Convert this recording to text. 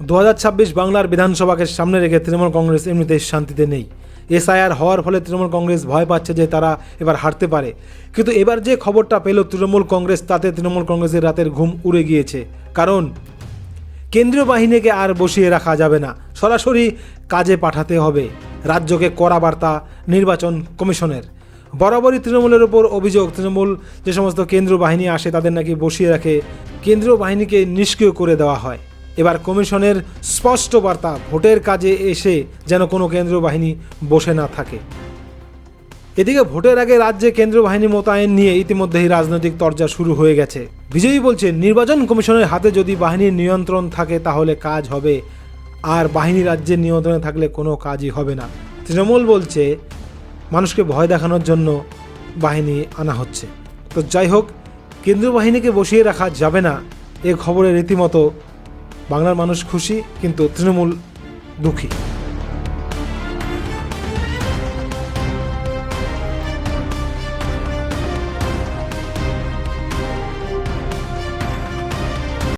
2026 বাংলার বিধানসভাকে সামনে রেখে তৃণমূল কংগ্রেস এমনিতেই শান্তিতে নেই। এসআইআর হওয়ার ফলে তৃণমূল কংগ্রেস ভয় পাচ্ছে যে তারা এবার হারতে পারে। কিন্তু এবার যে খবরটা পেল তৃণমূল কংগ্রেস, তাতে তৃণমূল কংগ্রেসের রাতের ঘুম উড়ে গিয়েছে। কারণ কেন্দ্রীয় বাহিনীকে আর বসিয়ে রাখা যাবে না, সরাসরি কাজে পাঠাতে হবে। রাজ্যকে কড়া বার্তা নির্বাচন কমিশনের। বরাবরই তৃণমূলের ওপর অভিযোগ, তৃণমূল যে সমস্ত কেন্দ্রীয় বাহিনী আসে তাদের নাকি বসিয়ে রাখে, কেন্দ্রীয় বাহিনীকে নিষ্ক্রিয় করে দেওয়া হয়। এবার কমিশনের স্পষ্ট বার্তা, ভোটের কাজে এসে যেন কোনো কেন্দ্রীয় বাহিনী বসে না থাকে। এদিকে ভোটের আগে রাজ্যে কেন্দ্রীয় বাহিনী মোতায়েন নিয়ে ইতিমধ্যেই রাজনৈতিক তরজা শুরু হয়ে গেছে। বিজয়ী বলছে, নির্বাচন কমিশনের হাতে যদি বাহিনীর নিয়ন্ত্রণ থাকে তাহলে কাজ হবে, আর বাহিনী রাজ্যের নিয়ন্ত্রণে থাকলে কোনো কাজই হবে না। তৃণমূল বলছে মানুষকে ভয় দেখানোর জন্য বাহিনী আনা হচ্ছে। তো যাই হোক, কেন্দ্রীয় বাহিনীকে বসিয়ে রাখা যাবে না এ খবরে রীতিমতো বাংলার মানুষ খুশি, কিন্তু তৃণমূল দুঃখী।